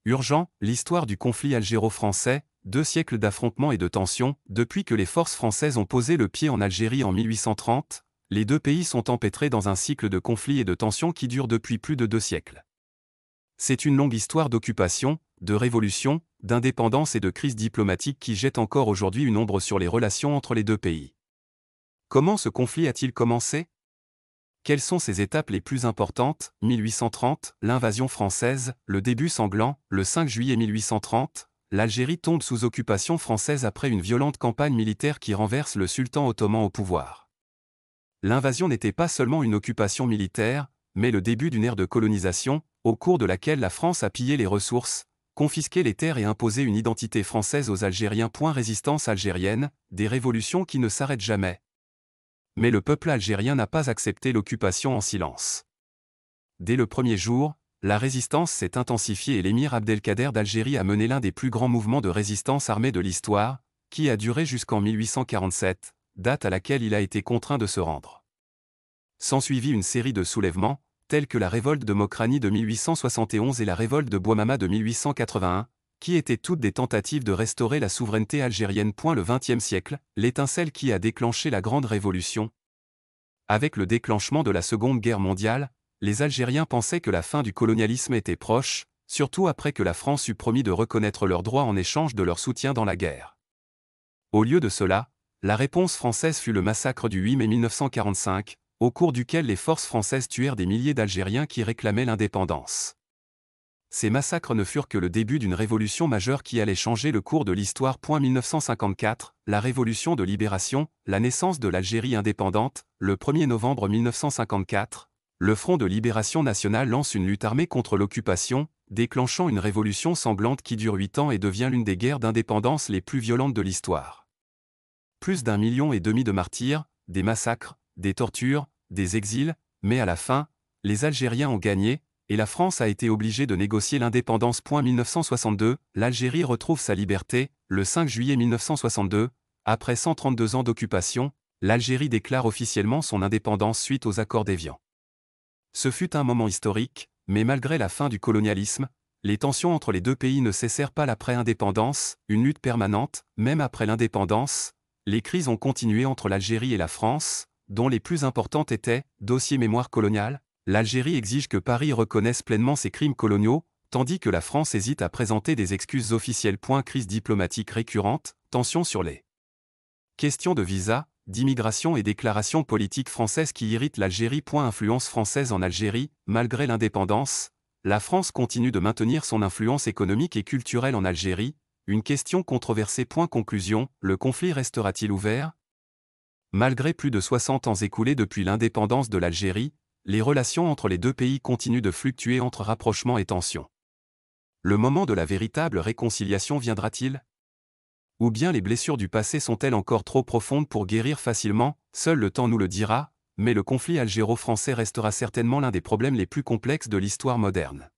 Urgent, l'histoire du conflit algéro-français, 2 siècles d'affrontements et de tensions. Depuis que les forces françaises ont posé le pied en Algérie en 1830, les deux pays sont empêtrés dans un cycle de conflits et de tensions qui dure depuis plus de 2 siècles. C'est une longue histoire d'occupation, de révolution, d'indépendance et de crise diplomatique qui jette encore aujourd'hui une ombre sur les relations entre les deux pays. Comment ce conflit a-t-il commencé ? Quelles sont ses étapes les plus importantes ? 1830, l'invasion française, le début sanglant, le 5 juillet 1830, l'Algérie tombe sous occupation française après une violente campagne militaire qui renverse le sultan ottoman au pouvoir. L'invasion n'était pas seulement une occupation militaire, mais le début d'une ère de colonisation, au cours de laquelle la France a pillé les ressources, confisqué les terres et imposé une identité française aux Algériens. Résistance algérienne, des révolutions qui ne s'arrêtent jamais. Mais le peuple algérien n'a pas accepté l'occupation en silence. Dès le premier jour, la résistance s'est intensifiée et l'émir Abdelkader d'Algérie a mené l'un des plus grands mouvements de résistance armée de l'histoire, qui a duré jusqu'en 1847, date à laquelle il a été contraint de se rendre. S'ensuivit une série de soulèvements, tels que la révolte de Mokrani de 1871 et la révolte de Bouamama de 1881, qui étaient toutes des tentatives de restaurer la souveraineté algérienne. Le XXe siècle, l'étincelle qui a déclenché la Grande Révolution. Avec le déclenchement de la Seconde Guerre mondiale, les Algériens pensaient que la fin du colonialisme était proche, surtout après que la France eut promis de reconnaître leurs droits en échange de leur soutien dans la guerre. Au lieu de cela, la réponse française fut le massacre du 8 mai 1945, au cours duquel les forces françaises tuèrent des milliers d'Algériens qui réclamaient l'indépendance. Ces massacres ne furent que le début d'une révolution majeure qui allait changer le cours de l'histoire. 1954, la révolution de libération, la naissance de l'Algérie indépendante, le 1er novembre 1954, le Front de libération nationale lance une lutte armée contre l'occupation, déclenchant une révolution sanglante qui dure 8 ans et devient l'une des guerres d'indépendance les plus violentes de l'histoire. Plus d'1,5 million de martyrs, des massacres, des tortures, des exils, mais à la fin, les Algériens ont gagné, et la France a été obligée de négocier l'indépendance. 1962, l'Algérie retrouve sa liberté, le 5 juillet 1962, après 132 ans d'occupation, l'Algérie déclare officiellement son indépendance suite aux accords d'Évian. Ce fut un moment historique, mais malgré la fin du colonialisme, les tensions entre les deux pays ne cessèrent pas l'après-indépendance, une lutte permanente. Même après l'indépendance, les crises ont continué entre l'Algérie et la France, dont les plus importantes étaient, dossier mémoire coloniale, l'Algérie exige que Paris reconnaisse pleinement ses crimes coloniaux, tandis que la France hésite à présenter des excuses officielles. Crise diplomatique récurrente, tensions sur les questions de visa, d'immigration et déclarations politiques françaises qui irritent l'Algérie. Influence française en Algérie, malgré l'indépendance, la France continue de maintenir son influence économique et culturelle en Algérie, une question controversée. Conclusion, le conflit restera-t-il ouvert ? Malgré plus de 60 ans écoulés depuis l'indépendance de l'Algérie, les relations entre les deux pays continuent de fluctuer entre rapprochement et tension. Le moment de la véritable réconciliation viendra-t-il ? Ou bien les blessures du passé sont-elles encore trop profondes pour guérir facilement ? Seul le temps nous le dira, mais le conflit algéro-français restera certainement l'un des problèmes les plus complexes de l'histoire moderne.